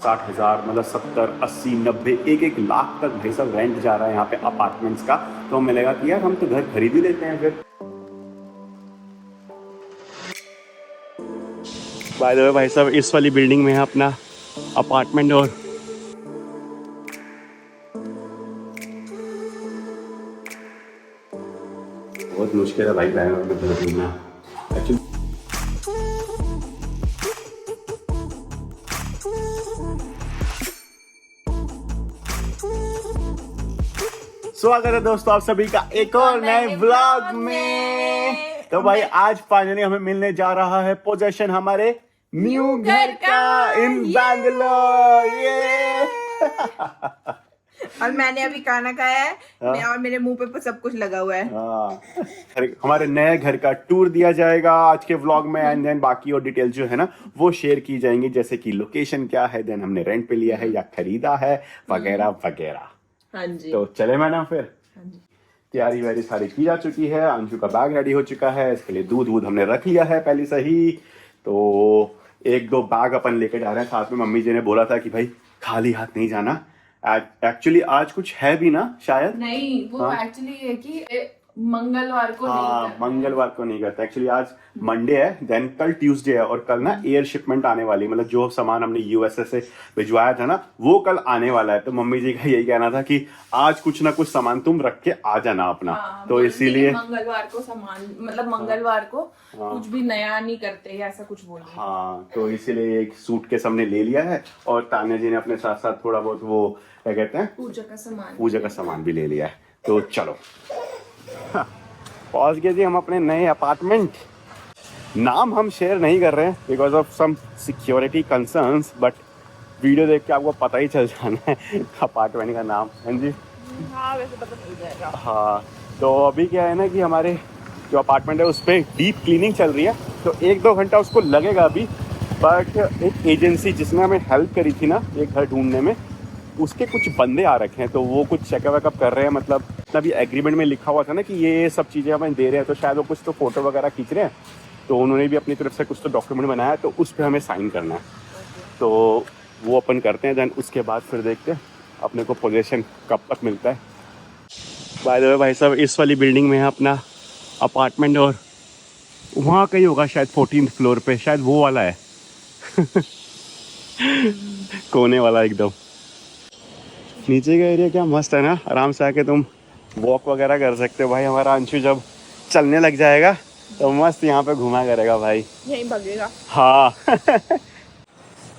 60,000 मतलब 70, 80, 90, 1-1 लाख तक भाई साहब रेंट जा रहा है यहाँ पे अपार्टमेंट्स का। तो हमें लगा कि यार हम तो घर खरीद ही लेते हैं फिर। बाय द वे भाई साहब इस वाली बिल्डिंग में है अपना अपार्टमेंट और बहुत मुश्किल है भाई बैंगलोर में घर ढूंढना एक्चुअली। स्वागत है दोस्तों आप सभी का एक और नए व्लॉग में। तो भाई आज फाइनली हमें मिलने जा रहा है पोजेशन हमारे न्यू घर का इन बैंगलोर। ये और मैंने अभी खाना खाया है और मेरे मुंह पे सब कुछ लगा हुआ है। हमारे नए घर का टूर दिया जाएगा आज के व्लॉग में एंड देन बाकी और डिटेल जो है ना वो शेयर की जाएंगी, जैसे कि लोकेशन क्या है, देन हमने रेंट पे लिया है या खरीदा है वगैरह वगैरह। हाँ जी। तो चले मैडम फिर। हाँ जी। तैयारी वैयारी सारी की जा चुकी है, अंशु का बैग रेडी हो चुका है, इसके लिए दूध हमने रख लिया है पहले से ही। तो 1-2 बैग अपन लेके जा रहे हैं साथ में। मम्मी जी ने बोला था कि भाई खाली हाथ नहीं जाना। एक्चुअली आज कुछ है भी ना शायद नहीं, वो एक्चुअली है कि मंगलवार को नहीं करते। मंगलवार को नहीं करता एक्चुअली। आज मंडे है, देन कल ट्यूसडे है और कल ना एयर शिपमेंट आने वाली, मतलब जो सामान हमने यूएसए से भिजवाया था ना वो कल आने वाला है। तो मम्मी जी का यही कहना था कि आज कुछ ना कुछ सामान तुम रख के आ जाना अपना। तो इसीलिए मंगलवार को सामान मतलब मंगलवार को कुछ भी नया नहीं करते ऐसा कुछ बोल रहे। हाँ, तो इसीलिए एक सूटकेस हमने ले लिया है और तान्या जी ने अपने साथ साथ थोड़ा बहुत वो क्या कहते हैं पूजा का सामान भी ले लिया है। तो चलो पहुंच गए जी हम अपने नए अपार्टमेंट। नाम हम शेयर नहीं कर रहे हैं because of some security concerns, but video देख के आपको पता ही चल जाना है अपार्टमेंट का नाम। हाँ जी, हाँ वैसे पता चल जाएगा। हाँ, तो अभी क्या है ना कि हमारे जो अपार्टमेंट है उस पर डीप क्लीनिंग चल रही है, तो 1-2 घंटा उसको लगेगा अभी। बट एक एजेंसी जिसने हमें हेल्प करी थी ना ये घर ढूंढने में, उसके कुछ बंदे आ रखे हैं, तो वो कुछ चेकअप वेकअप कर रहे हैं। मतलब अभी एग्रीमेंट में लिखा हुआ था ना कि ये सब चीज़ें हमें दे रहे हैं, तो शायद वो कुछ तो फोटो वगैरह खींच रहे हैं, तो उन्होंने भी अपनी तरफ से कुछ तो डॉक्यूमेंट बनाया है, तो उस पर हमें साइन करना है। तो वो अपन करते हैं, देन उसके बाद फिर देखते हैं अपने को पोजीशन कब तक मिलता है। बाय द वे भाई साहब इस वाली बिल्डिंग में है अपना अपार्टमेंट और वहाँ कहीं होगा शायद 14th फ्लोर पे, शायद वो वाला है कोने वाला एकदम। नीचे का एरिया क्या मस्त है ना, आराम से आके तुम वॉक वगैरह कर सकते हो। भाई हमारा अंशु जब चलने लग जाएगा तो मस्त यहाँ पे घुमा करेगा भाई, यहीं भागेगा। हाँ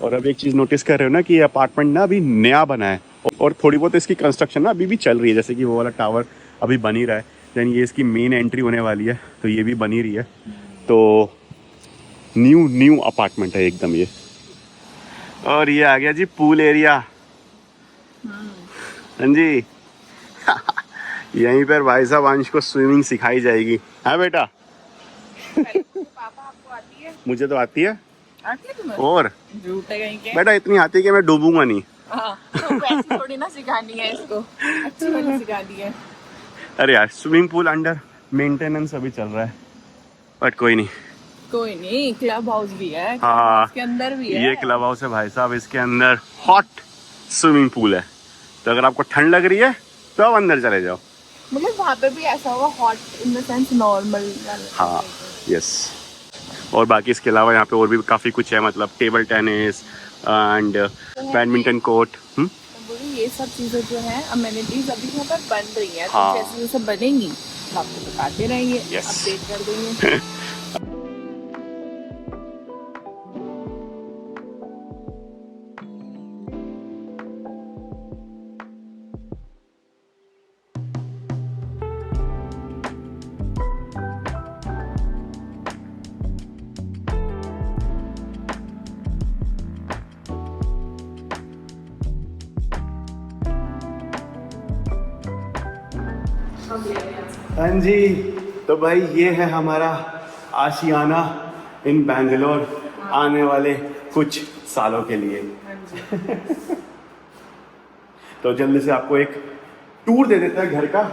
और अब एक चीज़ नोटिस कर रहे हो ना कि ये अपार्टमेंट ना अभी नया बना है और थोड़ी बहुत इसकी कंस्ट्रक्शन ना अभी भी चल रही है, जैसे कि वो वाला टावर अभी बन ही रहा है, देन ये इसकी मेन एंट्री होने वाली है, तो ये भी बन ही रही है। तो न्यू अपार्टमेंट है एकदम ये। और ये आ गया जी पूल एरिया। हाँ जी यहीं पर भाई साहब अंश को स्विमिंग सिखाई जाएगी। हाँ बेटा पापा आपको आती है? मुझे तो आती है तुम्हें? और झूठे कहीं के। बेटा इतनी आती है कि मैं डूबूंगा नहीं। हाँ, तो वैसे थोड़ी ना सिखानी है इसको, अच्छी वाली सिखानी है। अरे यार स्विमिंग पूल अंडर मेंटेनेंस अभी चल रहा है, बट कोई नहीं क्लब हाउस भी है। हाँ, इसके अंदर भी है। ये क्लब हाउस है भाई साहब, इसके अंदर हॉट स्विमिंग पूल है, तो अगर आपको ठंड लग रही है तो आप अंदर चले जाओ। मतलब वहाँ पे भी ऐसा होगा hot in the sense normal. हाँ यस। और बाकी इसके अलावा यहाँ पे और भी काफ़ी कुछ है, मतलब table tennis and badminton court. ये सब चीज़ें जो है अमेनिटीज अभी यहाँ पर बन रही है। हाँ। तो जैसे जैसे बनेंगी तो आपको बताते रहेंगे, अपडेट कर देंगे। हाँ जी, तो भाई ये है हमारा आशियाना इन बैंगलोर आने वाले कुछ सालों के लिए। तो जल्दी से आपको एक टूर दे देता है घर का।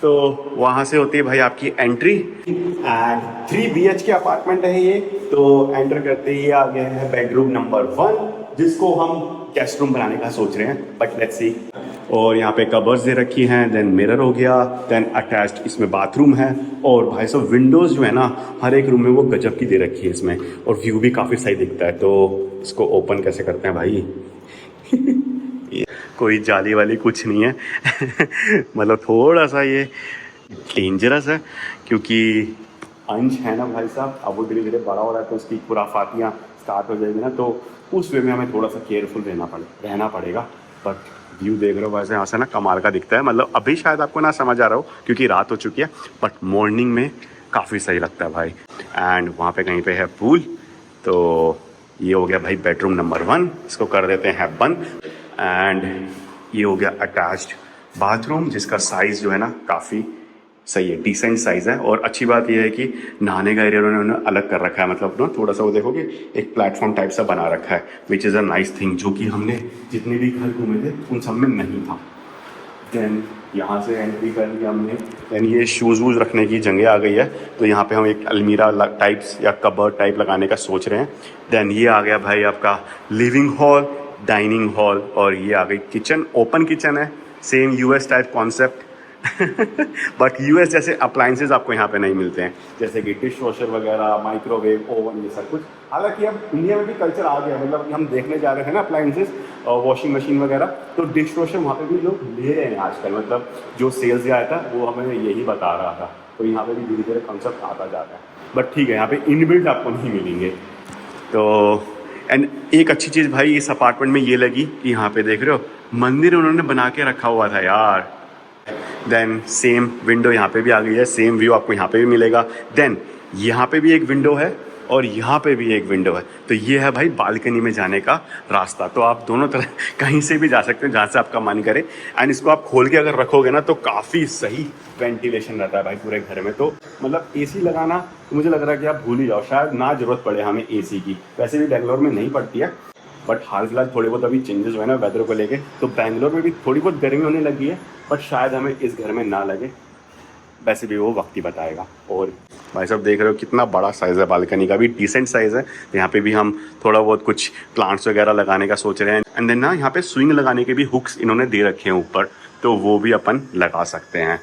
तो वहाँ से होती है भाई आपकी एंट्री एंड 3 BH के अपार्टमेंट है ये। तो एंटर करते ही आ गया है बेडरूम नंबर 1, जिसको हम गेस्ट रूम बनाने का सोच रहे हैं, बट लेट्स सी। और यहाँ पे कबर्ड्स दे रखी हैं, देन मिरर हो गया, देन अटैच्ड इसमें बाथरूम है। और भाई साहब विंडोज़ जो है ना हर एक रूम में वो गजब की दे रखी है इसमें, और व्यू भी काफ़ी सही दिखता है। तो इसको ओपन कैसे करते हैं भाई? कोई जाली वाली कुछ नहीं है मतलब थोड़ा सा ये डेंजरस है, क्योंकि अंश है ना भाई साहब, अब वो धीरे धीरे बड़ा हो रहा है तो उसकी खुराफातियाँ स्टार्ट हो जाएगी ना, तो उस वे में हमें थोड़ा सा केयरफुल रहना पड़ेगा। बट व्यू देख रहे हो वैसे यहाँ से ना कमाल का दिखता है। मतलब अभी शायद आपको ना समझ आ रहा हो क्योंकि रात हो चुकी है, बट मॉर्निंग में काफ़ी सही लगता है भाई। एंड वहाँ पे कहीं पे है पूल। तो ये हो गया भाई बेडरूम नंबर 1, इसको कर देते हैं बंद। एंड ये हो गया अटैच्ड बाथरूम, जिसका साइज़ जो है ना काफ़ी सही है, डिसेंट साइज़ है। और अच्छी बात यह है कि नहाने का एरिया उन्होंने अलग कर रखा है, मतलब ना थोड़ा सा वो देखोगे एक प्लेटफॉर्म टाइप सा बना रखा है, which is a nice thing, जो कि हमने जितने भी घर घूमे थे उन सब में नहीं था। देन यहाँ से एंट्री कर लिया हमने, देन ये शूज़ वूज़ रखने की जगह आ गई है, तो यहाँ पे हम एक अलमीरा टाइप्स या कबर्ड टाइप लगाने का सोच रहे हैं। देन ये आ गया भाई आपका लिविंग हॉल, डाइनिंग हॉल, और ये आ गई किचन। ओपन किचन है, same US type concept but US जैसे अप्लाइंसेज आपको यहाँ पे नहीं मिलते हैं, जैसे कि डिश वॉशर वगैरह, माइक्रोवेव, ओवन, ये सब कुछ। हालांकि अब इंडिया में भी कल्चर आ गया, मतलब हम देखने जा रहे थे ना अप्लाइंसेज, वॉशिंग मशीन वगैरह, तो डिश वॉशर वहाँ पे भी लोग ले रहे हैं आजकल। मतलब जो सेल्स गया था वो हमें यही बता रहा था, तो यहाँ पे भी धीरे धीरे कॉन्सेप्ट आता जाता है। बट ठीक है, यहाँ पे इनबिल्ट आपको नहीं मिलेंगे। तो एंड एक अच्छी चीज़ भाई इस अपार्टमेंट में ये लगी कि यहाँ पे देख रहे हो मंदिर उन्होंने बना के रखा हुआ था यार। देन सेम विंडो यहाँ पे भी आ गई है, सेम व्यू आपको यहाँ पे भी मिलेगा। देन यहाँ पे भी एक विंडो है और यहाँ पे भी एक विंडो है, तो ये है भाई बालकनी में जाने का रास्ता। तो आप दोनों तरह कहीं से भी जा सकते हैं जहाँ से आपका मन करे। एंड इसको आप खोल के अगर रखोगे ना तो काफ़ी सही वेंटिलेशन रहता है भाई पूरे घर में। तो मतलब एसी लगाना तो मुझे लग रहा है कि आप भूल ही जाओ, शायद ना ज़रूरत पड़े हमें एसी की। वैसे भी बेंगलोर में नहीं पड़ती है, बट हाल फिलहाल थोड़े बहुत अभी चेंजेस हुए ना वेदर को लेके, तो बेंगलोर में भी थोड़ी बहुत गर्मी होने लगी है, बट शायद हमें इस घर में ना लगे। वैसे भी वो वक्त ही बताएगा। और भाई साहब देख रहे हो कितना बड़ा साइज़ है, बालकनी का भी डिसेंट साइज़ है। तो यहाँ पे भी हम थोड़ा बहुत कुछ प्लांट्स वगैरह लगाने का सोच रहे हैं। एंड देन ना यहाँ पे स्विंग लगाने के भी हुक्स इन्होंने दे रखे हैं ऊपर, तो वो भी अपन लगा सकते हैं।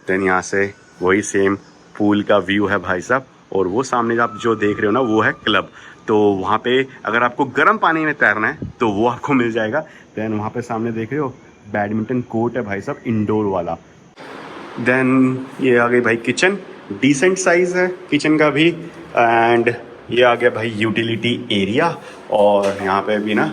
देन यहाँ से वही सेम पूल का व्यू है भाई साहब, और वो सामने आप जो देख रहे हो ना वो है क्लब। तो वहाँ पे अगर आपको गर्म पानी में तैरना है तो वो आपको मिल जाएगा। देन वहाँ पे सामने देख रहे हो बैडमिंटन कोर्ट है भाई साहब, इंडोर वाला। देन ये आ गई भाई किचन, डिसेंट साइज़ है किचन का भी। एंड ये आ गया भाई यूटिलिटी एरिया, और यहाँ पे भी ना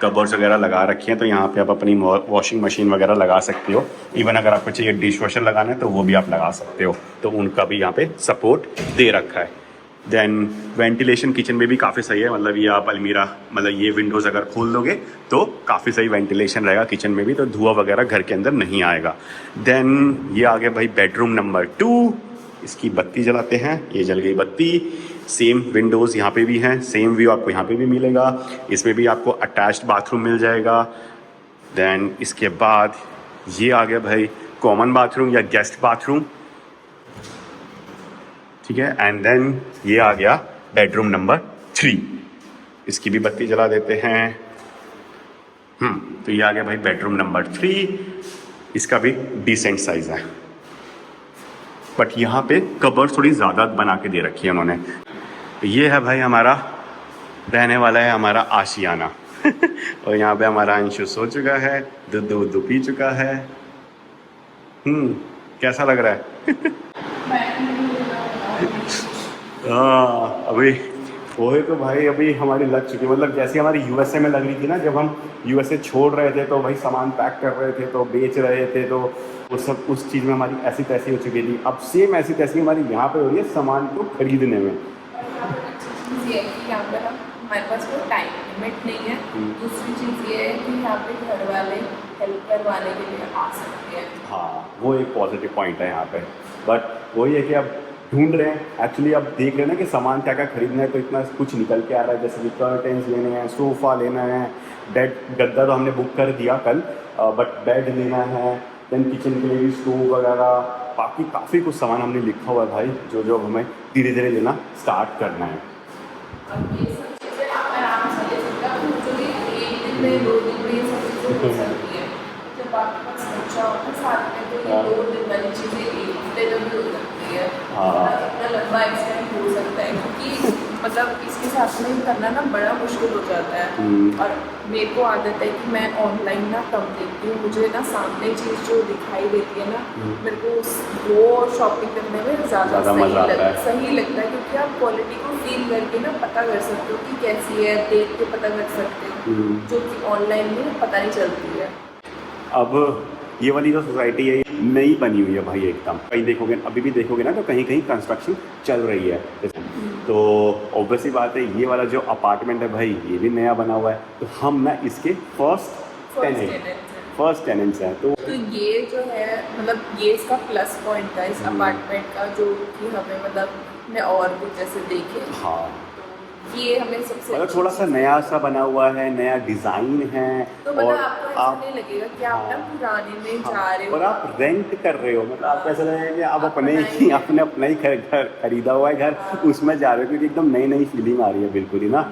कबर्ड्स वगैरह लगा रखी हैं, तो यहाँ पे आप अपनी वॉशिंग मशीन वगैरह लगा सकते हो। इवन अगर आपको चाहिए डिश वॉशर लगाना है तो वो भी आप लगा सकते हो, तो उनका भी यहाँ पे सपोर्ट दे रखा है। देन वेंटिलेशन किचन में भी काफ़ी सही है, मतलब ये आप अलमीरा, मतलब ये विंडोज़ अगर खोल दोगे तो काफ़ी सही वेंटिलेशन रहेगा किचन में भी, तो धुआं वगैरह घर के अंदर नहीं आएगा। देन ये आ गया भाई बेडरूम नंबर 2, इसकी बत्ती जलाते हैं, ये जल गई बत्ती। सेम विंडोज़ यहाँ पे भी हैं, सेम व्यू आपको यहाँ पे भी मिलेगा। इसमें भी आपको अटैच्ड बाथरूम मिल जाएगा। देन इसके बाद ये आ गया भाई कॉमन बाथरूम या गेस्ट बाथरूम, ठीक है। एंड देन ये आ गया बेडरूम नंबर 3, इसकी भी बत्ती जला देते हैं। तो ये आ गया भाई बेडरूम नंबर 3, इसका भी डिसेंट साइज़ है, बट यहाँ पे कबर्ड थोड़ी ज़्यादा बना के दे रखी है उन्होंने। ये है भाई हमारा रहने वाला है हमारा आशियाना और यहाँ पे हमारा अंशु सो चुका है, दूध पी चुका है। कैसा लग रहा है? हाँ अभी वही तो भाई, अभी हमारी लग चुकी है। मतलब जैसे हमारी यूएसए में लग रही थी ना, जब हम यूएसए छोड़ रहे थे तो भाई सामान पैक कर रहे थे, तो बेच रहे थे, तो वो सब उस चीज़ में हमारी ऐसी तैसी हो चुकी थी। अब सेम ऐसी तैसी हमारी यहाँ पे हो रही है सामान को खरीदने में। ये कि यहाँ पर हमारे पास कोई टाइम लिमिट नहीं है। दूसरी चीज़ ये है कि यहाँ पे घर वाले हेल्प करवाने के लिए आ सकते हैं। हाँ वो एक पॉजिटिव पॉइंट है यहाँ पे, बट वही है कि अब ढूंढ रहे हैं एक्चुअली, अब देख रहे हैं ना कि सामान क्या क्या खरीदना है, तो इतना कुछ निकल के आ रहा है। जैसे कि कर्टेंस लेने हैं, सोफ़ा लेना है, बेड, गद्दा तो हमने बुक कर दिया कल, बट बेड लेना है। देन किचन के लिए भी स्टोव वगैरह, बाकी काफ़ी कुछ सामान हमने लिखा हुआ है भाई, जो जो हमें धीरे धीरे लेना स्टार्ट करना है। अब ये सब चीज़ें आप आराम से ले सकते हो। जो ये में 2 दिन में ये सब चीज़ें हो सकती है। जब आपके पास बच्चा हो ना साथ में, तो ये 2 दिन वाली चीज़ें 1 हफ्ते में भी हो सकती है। इतना लंबा एक्सटेंड हो सकता है, क्योंकि मतलब इसके साथ में करना ना बड़ा मुश्किल हो जाता है। और मेरे को आदत है कि मैं ऑनलाइन ना कम देखती हूँ, मुझे ना सामने चीज़ जो दिखाई देती है ना, मेरे को वो शॉपिंग करने में ज़्यादा सही लगता है, क्योंकि आप क्वालिटी को फील करके ना पता कर सकते हो कि कैसी है, देख के पता कर सकते हो, जो कि ऑनलाइन में पता नहीं चलती है। अब ये वाली जो सोसाइटी है नई बनी हुई है भाई एकदम, कहीं देखोगे अभी भी देखोगे ना तो कहीं कहीं कंस्ट्रक्शन चल रही है। तो ऑब्वियस ही बात है, ये वाला जो अपार्टमेंट है भाई ये भी नया बना हुआ है, तो हम ना इसके फर्स्ट टेनेंट्स हैं। तो ये जो है मतलब ये इसका प्लस पॉइंट था इस अपार्टमेंट का, जो कि हमें मतलब मैं और कुछ जैसे देखे। हाँ, ये हमें सबसे मतलब थोड़ा सा नया सा बना हुआ है, नया डिज़ाइन है, तो मतलब आपको ऐसा नहीं लगेगा कि आप ना पुराने में जा रहे हो और आप रेंट कर रहे हो। मतलब आपको ऐसा लगेगा कि आप अपने ही घर खरीदा हुआ है घर, उसमें जा रहे हो, क्योंकि एकदम नई नई फीलिंग आ रही है बिल्कुल ही ना।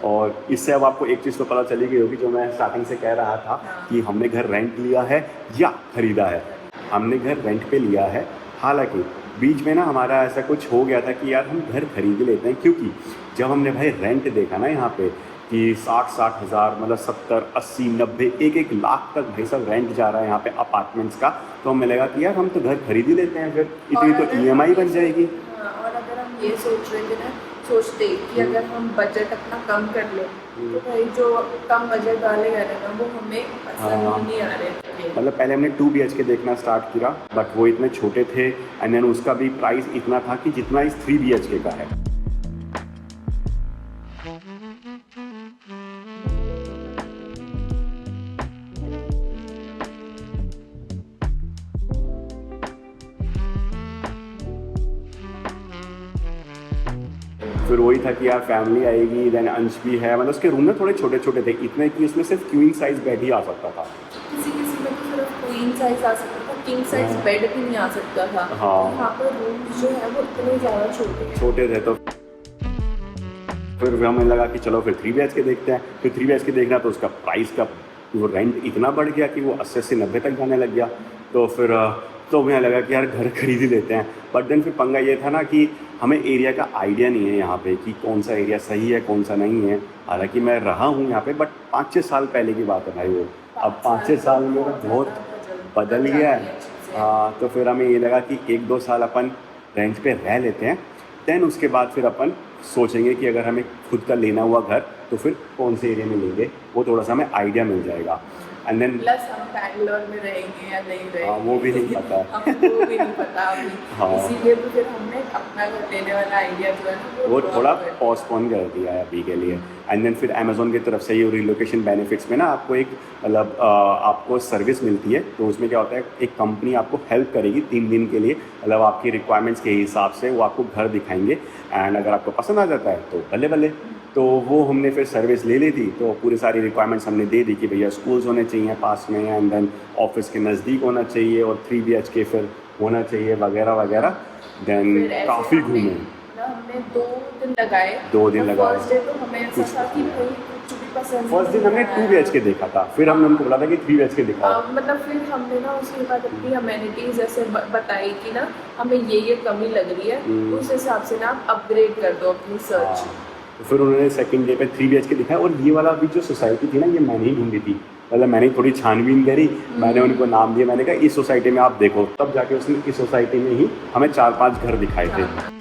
और इससे अब आपको एक चीज़ तो पता चली गई होगी, जो मैं स्टार्टिंग से कह रहा था कि हमने घर रेंट लिया है या ख़रीदा है। हमने घर रेंट पे लिया है, हालांकि बीच में ना हमारा ऐसा कुछ हो गया था कि यार हम घर खरीद लेते हैं, क्योंकि जब हमने भाई रेंट देखा ना यहाँ पे कि 60-60 हज़ार, मतलब 70-80-90 1-1 लाख तक भाई सब रेंट जा रहा है यहाँ पे अपार्टमेंट्स का, तो हमें लगा कि यार हम तो घर खरीद ही लेते हैं, फिर इतनी तो EMI बन जाएगी। और अगर हम ये सोचते कि अगर हम बजट अपना कम कर ले, तो भाई जो कम बजट वाले घर है ना वो हमें पसंद नहीं आ रहे। मतलब पहले हमने 2 BHK देखना स्टार्ट किया, बट वो इतने छोटे थे, एंड देन उसका भी प्राइस इतना था कि जितना इस 3 BHK का है। फिर वही था कि यार फैमिली आएगी, देन अंश भी है, मतलब उसके रूम में थोड़े छोटे छोटे थे, इतने कि उसमें सिर्फ क्वीन साइज बेड ही आ सकता था। किसी में तो सिर्फ क्वीन साइज आ सकता था, किंग साइज बेड भी नहीं आ सकता था। यहाँ पर रूम्स जो है वो इतने ज़्यादा छोटे थे। तो फिर हमें लगा कि चलो फिर 3 BHK देखते हैं। फिर 3 BHK देखना तो उसका प्राइस का वो रेंट इतना बढ़ गया कि वो 80 से 90 तक जाने लग गया। तो फिर तो मुझे लगा कि यार घर खरीद ही लेते हैं। बट देन फिर पंगा ये था ना कि हमें एरिया का आइडिया नहीं है यहाँ पे कि कौन सा एरिया सही है कौन सा नहीं है। हालांकि मैं रहा हूँ यहाँ पे, बट 5-6 साल पहले की बात है भाई वो। अब 5-6 साल में बहुत बदल गया है। हाँ, तो फिर हमें ये लगा कि 1-2 साल अपन रेंट पे रह लेते हैं, देन उसके बाद फिर अपन सोचेंगे कि अगर हमें खुद का लेना हुआ घर तो फिर कौन से एरिया में लेंगे, वो थोड़ा सा हमें आइडिया मिल जाएगा। एंड देन प्लस हम बैंगलोर में रहेंगे या नहीं रहेंगे, वो भी नहीं पता वो भी नहीं पता अभी। इसीलिए तो फिर हमने अपना घर लेने वाला आइडिया जो है वो थोड़ा पोस्टपोन कर दिया है अभी के लिए। एंड देन फिर अमेज़ॉन की तरफ से ये रिलोकेशन बेनिफिट्स में ना आपको एक मतलब आपको सर्विस मिलती है। तो उसमें क्या होता है, एक कंपनी आपको हेल्प करेगी 3 दिन के लिए, मतलब आपकी रिक्वायरमेंट्स के हिसाब से वो आपको घर दिखाएंगे। एंड अगर आपको पसंद आ जाता है तो बल्ले बल्ले। तो वो हमने फिर सर्विस ले ली थी, तो पूरी सारी रिक्वायरमेंट्स हमने दे दी कि भैया स्कूल्स होने चाहिए पास में, एंड देन ऑफिस के नज़दीक होना चाहिए, और 3 BHK फिर होना चाहिए वगैरह वगैरह। देन काफ़ी घूमे, हमने 2 दिन लगाए। 2 दिन लगाए। फर्स्ट डे तो हमें ऐसा था कि भाई कुछ भी पसंद। फर्स्ट दिन हमने 2 BHK देखा था, फिर हमने उनको बोला था कि 3 BHK दिखाओ। मतलब फिर हमने ना उसके बाद अपनी अमेनिटीज़ ऐसे बताई कि ना हमें ये कमी लग रही है, उस हिसाब से ना आप अपग्रेड कर दो अपनी सर्च। तो फिर उन्होंने सेकंड डे पे 3 BHK दिखाया। और ये वाला अभी जो सोसाइटी थी ना, ये मैंने ही ढूंढी थी, मतलब मैंने थोड़ी छानबीन करी, मैंने उनको नाम दिया, मैंने कहा इस सोसाइटी में आप देखो, तब जाके उसने इस सोसाइटी में ही हमें 4-5 घर दिखाए थे।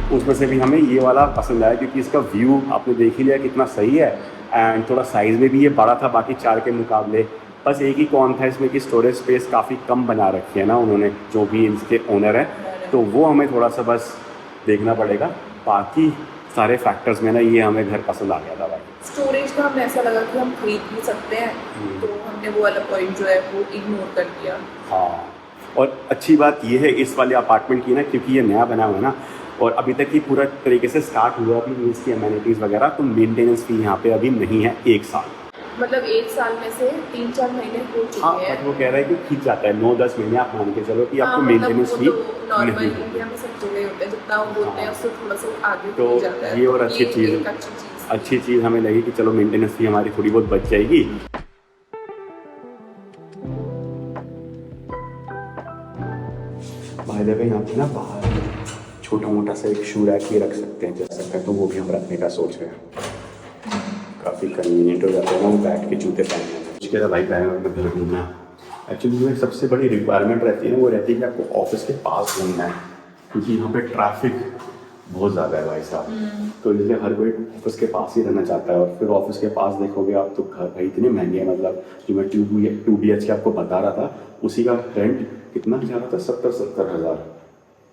उसमें से भी हमें ये वाला पसंद आया, क्योंकि इसका व्यू आपने देख ही लिया कितना सही है, एंड थोड़ा साइज़ में भी ये बड़ा था बाकी 4 के मुकाबले। बस एक ही कौन था इसमें कि स्टोरेज स्पेस काफ़ी कम बना रखी है ना उन्होंने, जो भी इसके ओनर है, तो वो हमें थोड़ा सा बस देखना पड़ेगा। बाकी सारे फैक्टर्स में ना ये हमें घर पसंद आ गया था भाई। स्टोरेज का हमें ऐसा लगा कि हम खरीद भी सकते हैं, तो हमने वो वाला पॉइंट जो है वो इग्नोर कर दिया। हाँ, और अच्छी बात ये है इस वाले अपार्टमेंट की ना, क्योंकि ये नया बना हुआ है ना, और अभी तक ही पूरा तरीके से स्टार्ट हुआ अभी इसकी अमेनिटीज़ वगैरह, तो मेंटेनेंस फी यहाँ पे अभी नहीं है 1 साल। मतलब 1 साल में से 3-4 महीने हो हाँ, चुके हैं। बट वो कह रहा है कि खींच जाता है 9-10 महीने, आप मान के चलो कि आपको मतलब मेंटेनेंस वो फी तो नॉर्मल नहीं इंडिया में सब जगह होता है, जितना वो बोलते हैं उससे थोड़ा सा आगे तो हो जाता है। ये और अच्छी चीज़, एक अच्छी चीज़ हमें लगी कि चलो मेंटेनेंस फी हमारी थोड़ी बहुत बच जाएगी। भाई देखो यहाँ पे ना बाहर छोटा मोटा सा एक शू रैक भी रख सकते हैं जैसे, तो वो भी हम रखने का सोच रहे हैं। काफ़ी कन्वीनियंट हो जाता है ना वो बैठ के जूते पहनने में। उसके बाद भाई बैंगलोर में घर घूमना एक्चुअली जो सबसे बड़ी रिक्वायरमेंट रहती है ना, वो रहती है कि आपको ऑफिस के पास घूमना है, क्योंकि यहाँ पे ट्रैफिक बहुत ज़्यादा है भाई साहब। तो इसलिए हर कोई ऑफिस के पास ही रहना चाहता है। और फिर ऑफिस के पास देखोगे आप तो घर भाई इतने महंगे हैं, मतलब जो मैं 2 BHK आपको बता रहा था उसी का रेंट कितना जा रहा था, 70 हज़ार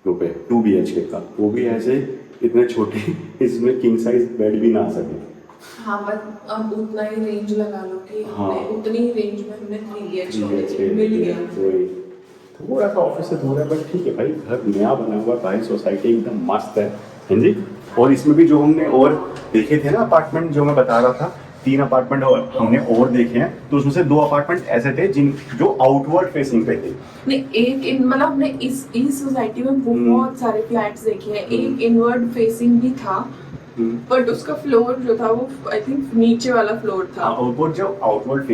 रुपये 2 BHK का, वो भी ऐसे इतने छोटे इसमें किंग साइज बेड भी ना आ सके। हाँ, बस अब उतना ही रेंज लगा लो कि हाँ, उतनी ही रेंज में हमने 3 BHK मिल गया। वही थोड़ा सा ऑफिस से दूर है बट ठीक है भाई, घर नया बना हुआ भाई, सोसाइटी एकदम मस्त है। हाँ जी। और इसमें भी जो हमने और देखे थे ना अपार्टमेंट, जो मैं बता रहा था 3 अपार्टमेंट और हमने और देखे हैं, तो उसमें से 2 अपार्टमेंट ऐसे थे जो आउटवर्ड फेसिंग पे थे। नहीं, एक मतलब हमने इस सोसाइटी में बहुत सारे फ्लैट्स देखे हैं। एक इनवर्ड फेसिंग भी था, बट उसका फ्लोर जो था वो आई थिंक नीचे वाला फ्लोर था। आउटवर्ड जो आउटवर्ड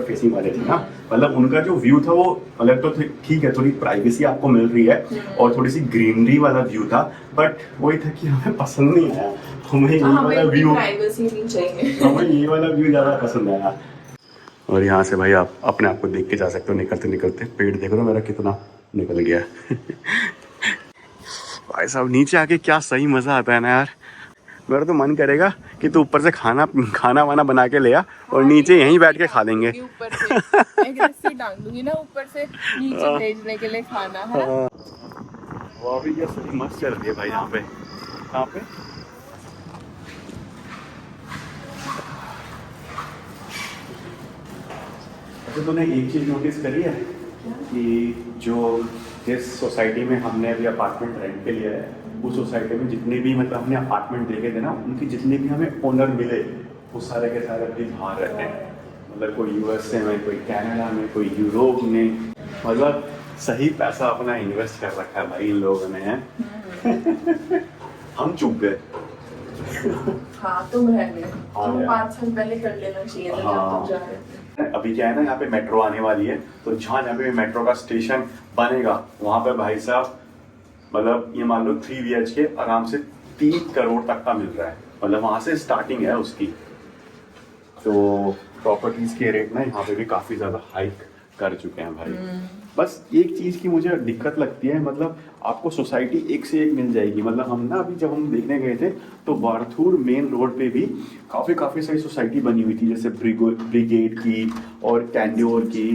फेसिंग वाले थे ना, मतलब उनका जो व्यू था वो मतलब तो ठीक है, थोड़ी प्राइवेसी आपको मिल रही है और थोड़ी सी ग्रीनरी वाला व्यू था, बट वही था कि हमें पसंद नहीं आया। हमें ये वाला व्यू, प्राइवेसी नहीं चाहिए। हमें ये वाला व्यू ज़्यादा पसंद आया। और यहाँ से भाई आप अपने आप को देख के जा सकते हो निकलते निकलते। पेड़ देख रो मेरा कितना निकल गया भाई साहब नीचे आके क्या सही मज़ा आता है ना यार। मेरा तो मन करेगा कि तू ऊपर से खाना वाना बना के ले आ और नीचे यहीं बैठ के खा लेंगे। ऊपर से एक रस्सी डाल दूंगी ना ऊपर से नीचे भेजने के लिए खाना है। वो भी क्या सही मस्त चल रही है भाई यहाँ पे। यहाँ पे अच्छा, तूने एक चीज़ नोटिस करी है कि जो जिस सोसाइटी में हमने अभी अपार्टमेंट रेंट पे लिया है, उस सोसाइटी में जितने भी मतलब हमने अपार्टमेंट देखे थे ना, उनके जितने भी हमें ओनर मिले वो सारे के सारे अभी बाहर रहते हैं। मतलब कोई USA में, कोई कनाडा में, कोई यूरोप में, मतलब सही पैसा अपना इन्वेस्ट कर रखा है भाई इन लोगों ने। हम चुप गए। हाँ, तुम रह गए। तुम 5 साल पहले कर लेना चाहिए था जब तुम जा रहे थे। अभी क्या है ना, यहाँ पे मेट्रो आने वाली है, तो जहाँ पे मेट्रो का स्टेशन बनेगा वहाँ पे भाई साहब मतलब ये मान लो 3 BHK आराम से 3 करोड़ तक का मिल रहा है। मतलब वहाँ से स्टार्टिंग है उसकी। तो प्रॉपर्टीज के रेट ना यहाँ पे भी काफ़ी ज़्यादा हाइक कर चुके हैं भाई। बस एक चीज़ की मुझे दिक्कत लगती है, मतलब आपको सोसाइटी एक से एक मिल जाएगी। मतलब हम ना अभी जब हम देखने गए थे तो बारथूर मेन रोड पे भी काफ़ी सारी सोसाइटी बनी हुई थी, जैसे ब्रिगेड की और कैंड्योर की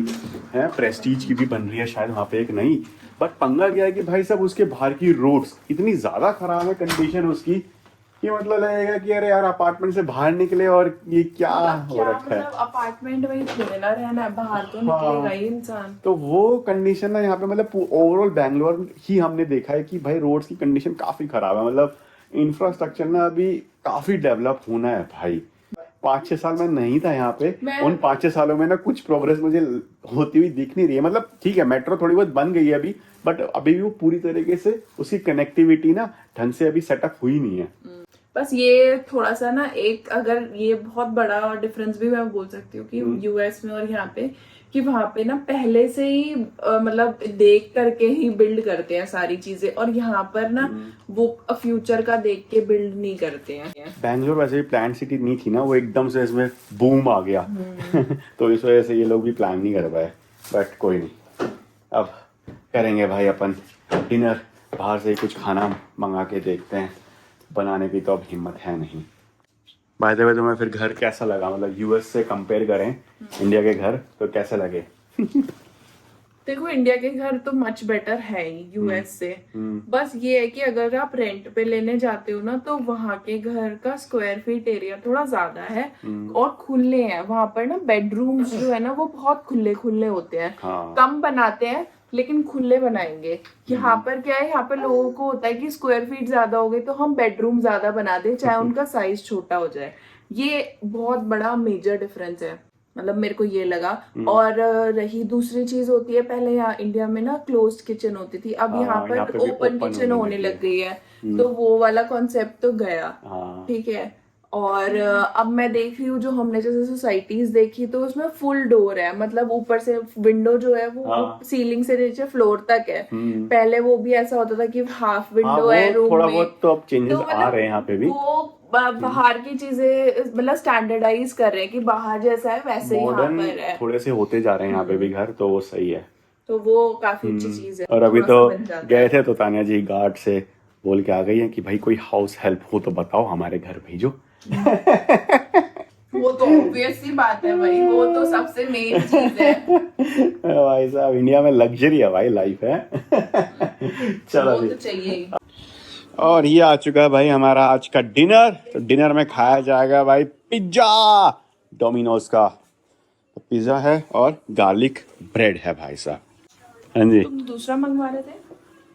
है, प्रेस्टीज की भी बन रही है शायद वहाँ पे एक नई। बट पंगा क्या है कि भाई साहब उसके बाहर की रोड्स इतनी ज़्यादा ख़राब है कंडीशन उसकी, कि मतलब लगेगा कि अरे यार अपार्टमेंट से बाहर निकले और ये क्या हो रखा है। अपार्टमेंट में ही थोड़े ना रहना है, बाहर तो निकलेगा ही इंसान। तो वो कंडीशन ना यहाँ पे मतलब ओवरऑल बैंगलोर ही हमने देखा है कि भाई रोड्स की कंडीशन काफी खराब है। मतलब इंफ्रास्ट्रक्चर ना अभी काफी डेवलप होना है भाई। 5-6 साल में नहीं था यहाँ पे, उन 5-6 सालों में ना कुछ प्रोग्रेस मुझे होती हुई दिख नहीं रही है। मतलब ठीक है मेट्रो थोड़ी बहुत बन गई है अभी, बट अभी भी वो पूरी तरीके से उसकी कनेक्टिविटी ना ढंग से अभी सेटअप हुई नहीं है। बस ये थोड़ा सा ना एक, अगर ये बहुत बड़ा डिफरेंस भी मैं बोल सकती हूँ कि US में और यहाँ पे, कि वहाँ पे ना पहले से ही मतलब देख करके ही बिल्ड करते हैं सारी चीजें, और यहाँ पर ना वो फ्यूचर का देख के बिल्ड नहीं करते हैं। बैंगलोर वैसे भी प्लान सिटी नहीं थी ना, वो एकदम से इसमें बूम आ गया तो इस वजह से ये लोग भी प्लान नहीं कर पाए। बट कोई नहीं, अब करेंगे भाई अपन डिनर, बाहर से ही कुछ खाना मंगा के देखते हैं। बनाने की तो अब हिम्मत है नहीं। बाय द वे तुम्हें फिर घर कैसा लगा, मतलब US से कंपेयर करें इंडिया के घर तो कैसे लगे? देखो इंडिया के घर तो मच बेटर है ही US से। बस ये है कि अगर आप रेंट पे लेने जाते हो ना, तो वहाँ के घर का स्क्वायर फीट एरिया थोड़ा ज्यादा है और खुले हैं। वहाँ पर ना बेडरूम्स जो है ना वो बहुत खुले खुले होते हैं। हाँ। कम बनाते हैं लेकिन खुले बनाएंगे। यहाँ पर क्या है, यहाँ पर लोगों को होता है कि स्क्वायर फीट ज्यादा हो गए तो हम बेडरूम ज्यादा बना दें, चाहे उनका साइज छोटा हो जाए। ये बहुत बड़ा मेजर डिफरेंस है, मतलब मेरे को ये लगा। और रही दूसरी चीज होती है, पहले यहाँ इंडिया में ना क्लोज्ड किचन होती थी, अब यहाँ यहाँ पर पे भी ओपन open किचन होने होने लगी लग गई है। तो वो वाला कॉन्सेप्ट तो गया, हाँ। ठीक है। और अब मैं देख रही हूँ जो हमने जैसे सोसाइटीज देखी तो उसमें फुल डोर है, मतलब ऊपर से विंडो जो है वो सीलिंग से नीचे फ्लोर तक है। पहले वो भी ऐसा होता था कि हाफ विंडो है रूम थोड़ा में। बहुत तो अब चेंजेस तो आ रहे हैं यहाँ पे भी। वो बाहर की चीजें मतलब स्टैंडर्डाइज कर रहे हैं कि बाहर जैसा है वैसे ही यहाँ मॉडर्न पर है, थोड़े से होते जा रहे हैं यहाँ पे भी घर, तो वो सही है। तो वो काफी अच्छी चीज है। और अभी थोड़ा तो सा बन जाता गए है। थे तो तानिया जी गार्ड से बोल के आ गई है कि भाई कोई हाउस हेल्प हो तो बताओ, हमारे घर भेजो। वो तो ऑब्वियस सी बात है भाई, वो तो सबसे मेन चीज है। भाई साहब इंडिया में लग्जरी है भाई, लाइफ है। चलो वो जी। तो चाहिए ही। और ये आ चुका है भाई हमारा आज का डिनर। तो डिनर में खाया जाएगा भाई पिज्जा डोमिनोज का। तो पिज्जा है और गार्लिक ब्रेड है भाई साहब। हाँ जी। तुम दूसरा मंगवा रहे थे?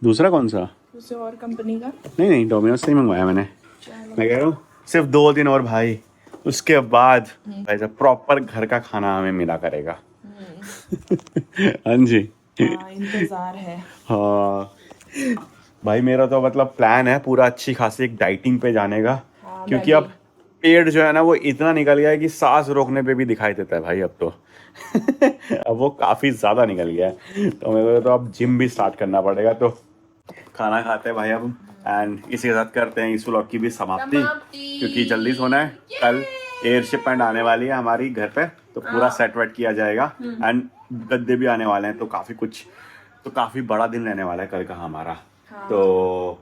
दूसरा कौन सा? दूसरे और कंपनी का? नहीं नहीं, डोमिनोज से ही मंगवाया मैंने। मैं कह रहा हूँ सिर्फ 2 दिन और भाई, उसके बाद भाई साहब प्रॉपर घर का खाना हमें मिला करेगा। हाँ जी। इंतजार है। हाँ भाई, मेरा तो मतलब प्लान है पूरा अच्छी खासी एक डाइटिंग पे जाने का। क्योंकि अब पेट जो है ना वो इतना निकल गया है कि सांस रोकने पे भी दिखाई देता है भाई अब तो। अब वो काफी ज्यादा निकल गया है, तो मेरे को तो अब जिम भी स्टार्ट करना पड़ेगा। तो खाना खाते हैं भाई अब, एंड इसी के साथ करते हैं इस व्लॉग की भी समाप्ति, क्योंकि जल्दी सोना है। कल एयर शिपमेंट आने वाली है हमारी घर पे, तो पूरा सेट वेट किया जाएगा एंड गद्दे भी आने वाले हैं। तो काफी बड़ा दिन रहने वाला है कल का हमारा। तो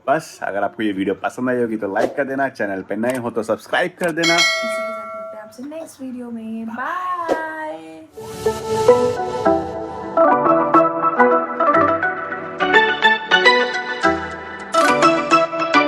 बस अगर आपको ये वीडियो पसंद आई होगी तो लाइक कर देना, चैनल पे नए हो तो सब्सक्राइब कर देना। इसी के साथ मिलते हैं आपसे नेक्स्ट वीडियो में। बाय।